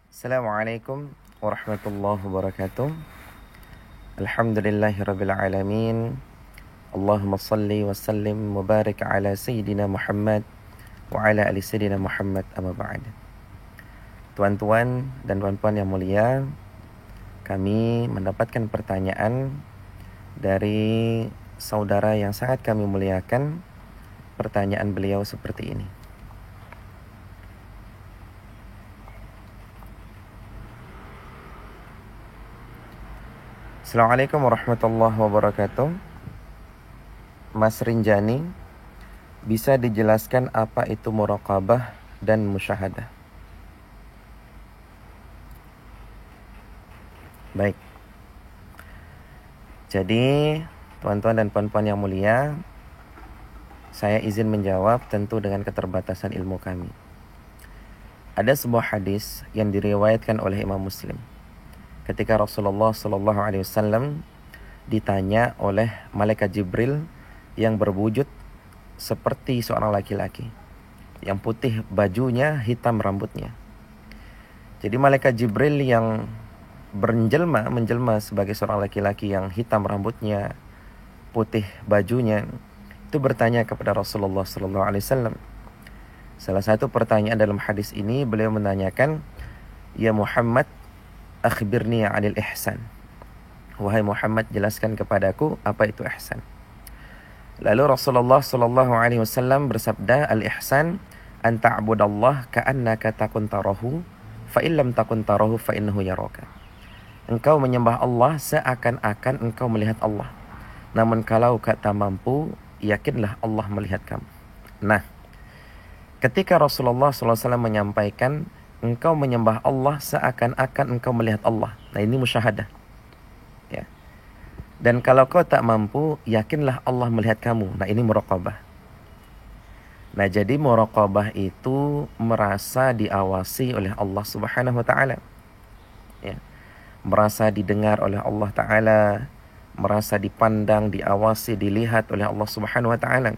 Assalamualaikum warahmatullahi wabarakatuh. Alhamdulillahirabbil alamin. Allahumma salli wa sallim wa barik ala sayyidina Muhammad wa ala ali sayyidina Muhammad amma ba'd. Tuan-tuan dan puan-puan yang mulia, kami mendapatkan pertanyaan dari saudara yang sangat kami muliakan. Pertanyaan beliau seperti ini. Assalamualaikum warahmatullahi wabarakatuh. Mas Rinjani, bisa dijelaskan apa itu muraqabah dan musyahadah? Baik. Jadi, tuan-tuan dan puan-puan yang mulia, saya izin menjawab tentu dengan keterbatasan ilmu kami. Ada sebuah hadis yang diriwayatkan oleh Imam Muslim. Ketika Rasulullah SAW ditanya oleh malaikat Jibril yang berwujud seperti seorang laki-laki, yang putih bajunya, hitam rambutnya. Jadi malaikat Jibril yang menjelma sebagai seorang laki-laki yang hitam rambutnya, putih bajunya, itu bertanya kepada Rasulullah SAW. Salah satu pertanyaan dalam hadis ini, beliau menanyakan, "Ya Muhammad, akhbirni 'anil ihsan." Wahai Muhammad, jelaskan kepadaku apa itu ihsan. Lalu Rasulullah SAW bersabda, "Al-ihsan an ta'budallah ka'annaka takun tarahu, fa in lam takun tarahu fa innahu yaraka." Engkau menyembah Allah seakan-akan engkau melihat Allah. Namun kalau tak mampu, yakinlah Allah melihat kamu. Nah, ketika Rasulullah SAW menyampaikan engkau menyembah Allah seakan-akan engkau melihat Allah, nah ini musyahadah, ya. Dan kalau kau tak mampu, yakinlah Allah melihat kamu, nah ini muraqabah. Nah, jadi muraqabah itu merasa diawasi oleh Allah Subhanahu wa taala, ya. Merasa didengar oleh Allah taala, merasa dipandang, diawasi, dilihat oleh Allah Subhanahu wa taala.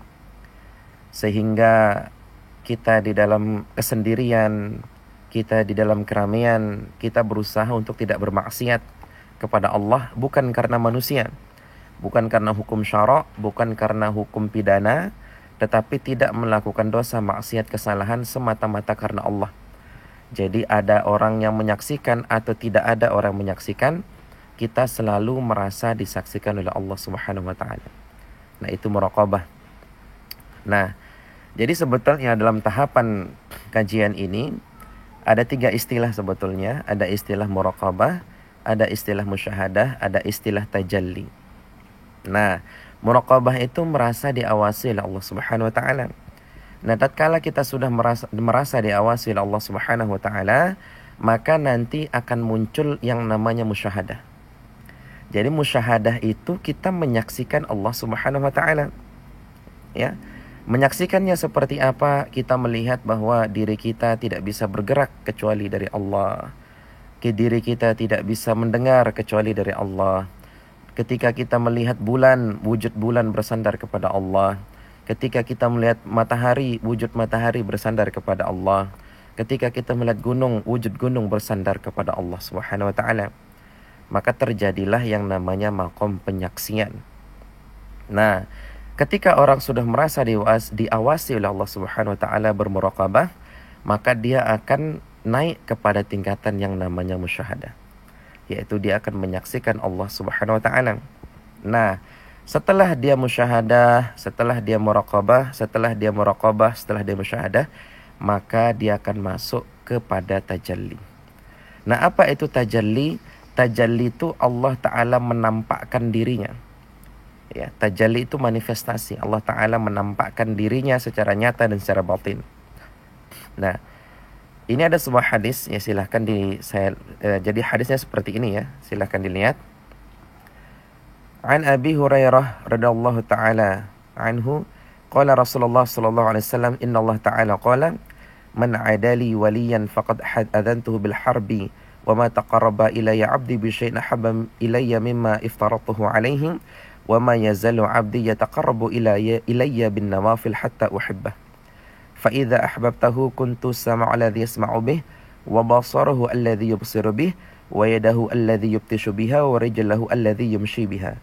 Sehingga kita di dalam kesendirian, kita di dalam keramaian, kita berusaha untuk tidak bermaksiat kepada Allah, bukan karena manusia, bukan karena hukum syara', bukan karena hukum pidana, tetapi tidak melakukan dosa, maksiat, kesalahan semata-mata karena Allah. Jadi ada orang yang menyaksikan atau tidak ada orang menyaksikan, kita selalu merasa disaksikan oleh Allah Subhanahu wa taala. Nah, itu muraqabah. Nah, jadi sebetulnya dalam tahapan kajian ini ada 3 istilah sebetulnya. Ada istilah muraqabah, ada istilah musyahadah, ada istilah tajalli. Nah, muraqabah itu merasa diawasi oleh Allah Subhanahu wa taala. Nah, tatkala kita sudah merasa diawasi oleh Allah Subhanahu wa taala, maka nanti akan muncul yang namanya musyahadah. Jadi musyahadah itu kita menyaksikan Allah Subhanahu wa taala. Ya. Menyaksikannya seperti apa? Kita melihat bahwa diri kita tidak bisa bergerak kecuali dari Allah. Diri kita tidak bisa mendengar kecuali dari Allah. Ketika kita melihat bulan, wujud bulan bersandar kepada Allah. Ketika kita melihat matahari, wujud matahari bersandar kepada Allah. Ketika kita melihat gunung, wujud gunung bersandar kepada Allah Subhanahu wa taala. Maka terjadilah yang namanya maqam penyaksian. Nah, ketika orang sudah merasa diawasi oleh Allah Subhanahu wa taala, bermuraqabah, maka dia akan naik kepada tingkatan yang namanya musyahadah, yaitu dia akan menyaksikan Allah Subhanahu wa taala. Nah, setelah dia musyahadah, setelah dia muraqabah, setelah dia musyahadah, maka dia akan masuk kepada tajalli. Nah, apa itu tajalli? Tajalli itu Allah taala menampakkan dirinya. Ya, tajalli itu manifestasi. Allah Ta'ala menampakkan dirinya secara nyata dan secara batin. Nah, ini ada sebuah hadis, ya silahkan jadi hadisnya seperti ini ya, silahkan dilihat. An Abi Hurairah radhiyallahu ta'ala anhu, qala Rasulullah sallallahu alaihi wasallam, inna Allah Ta'ala qala, man adali waliyan faqad adantuhu bil harbi, wa ma taqarraba ilayya 'abdi bi syai'in ahabba ilayya mimma iftaratuhu alaihi, wa ma yazalu 'abdi yataqarrabu ilayya bin nawafil hatta uhibbah. Fa idza ahbabtahu kuntu sam'a alladhi yasma'u bih, wa basaruhu alladhi yubsiru bih, wa yadahu alladhi yubtishu biha, wa rijlahu alladhi yumshi biha.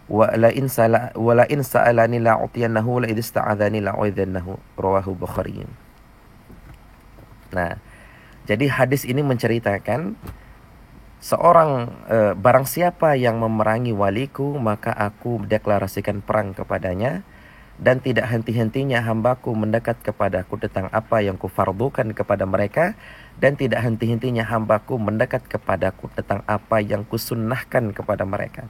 Wa la in sa'alani la u'tiyannahu, la idh ista'adzani la u'idhannahu. Rawahu Bukhari. Nah, jadi hadis ini menceritakan seorang barang siapa yang memerangi waliku, maka aku deklarasikan perang kepadanya, dan tidak henti-hentinya hambaku mendekat kepadaku tentang apa yang kufardukan kepada mereka, dan tidak henti-hentinya hambaku mendekat kepadaku tentang apa yang kusunnahkan kepada mereka,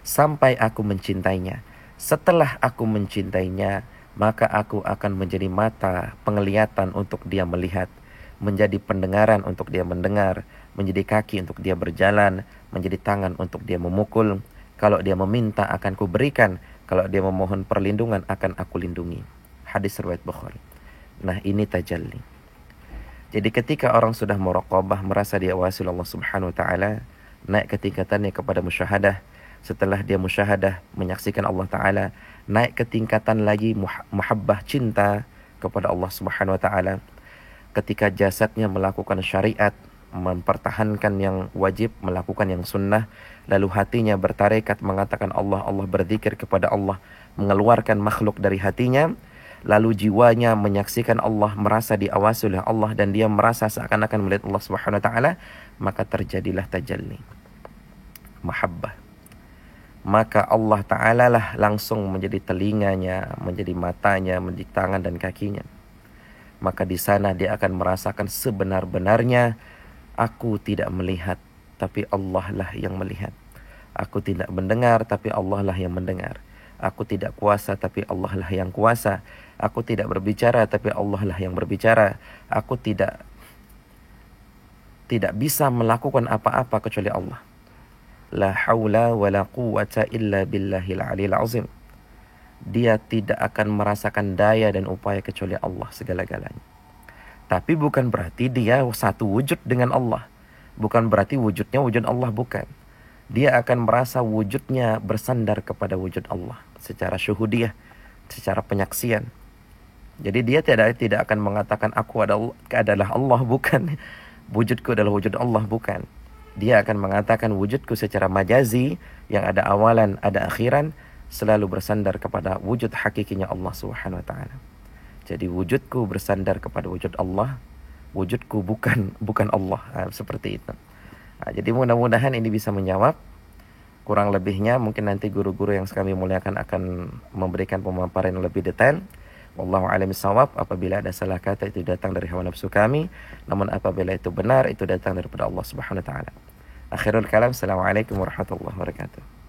sampai aku mencintainya. Setelah aku mencintainya, maka aku akan menjadi mata penglihatan untuk dia melihat, menjadi pendengaran untuk dia mendengar, menjadi kaki untuk dia berjalan, menjadi tangan untuk dia memukul. Kalau dia meminta akan kuberikan, kalau dia memohon perlindungan akan aku lindungi. Hadis riwayat Bukhari. Nah, ini tajalli. Jadi ketika orang sudah muraqabah, merasa diawasi Allah Subhanahu wa taala, naik ketingkatannya kepada musyahadah. Setelah dia musyahadah menyaksikan Allah taala, naik ke tingkatan lagi muhabbah, cinta kepada Allah Subhanahu wa taala. Ketika jasadnya melakukan syariat, mempertahankan yang wajib, melakukan yang sunnah, lalu hatinya bertarekat mengatakan Allah, Allah, berzikir kepada Allah, mengeluarkan makhluk dari hatinya, lalu jiwanya menyaksikan Allah, merasa diawasi oleh Allah, dan dia merasa seakan-akan melihat Allah Subhanahu wa taala, maka terjadilah tajalli, mahabbah. Maka Allah Ta'ala lah langsung menjadi telinganya, menjadi matanya, menjadi tangan dan kakinya. Maka di sana dia akan merasakan sebenar-benarnya, aku tidak melihat, tapi Allah lah yang melihat. Aku tidak mendengar, tapi Allah lah yang mendengar. Aku tidak kuasa, tapi Allah lah yang kuasa. Aku tidak berbicara, tapi Allah lah yang berbicara. Aku tidak bisa melakukan apa-apa kecuali Allah. La haula wa la quwwata illa billahil aliyil azim. Dia tidak akan merasakan daya dan upaya kecuali Allah segala-galanya. Tapi bukan berarti dia satu wujud dengan Allah. Bukan berarti wujudnya wujud Allah, bukan. Dia akan merasa wujudnya bersandar kepada wujud Allah secara syuhudiyah, secara penyaksian. Jadi dia tidak akan mengatakan aku adalah Allah, bukan. Wujudku adalah wujud Allah, bukan. Dia akan mengatakan wujudku secara majazi, yang ada awalan, ada akhiran, selalu bersandar kepada wujud hakikinya Allah Subhanahu wa taala. Jadi wujudku bersandar kepada wujud Allah, wujudku bukan Allah. Seperti itu. Jadi mudah-mudahan ini bisa menjawab. Kurang lebihnya mungkin nanti guru-guru yang kami muliakan akan memberikan pemaparan yang lebih detail. Wallahu a'lam bishawab. Apabila ada salah kata, itu datang dari hawa nafsu kami. Namun apabila itu benar, itu datang daripada Allah Subhanahu wa taala. Akhirul kalam. Assalamualaikum warahmatullahi wabarakatuh.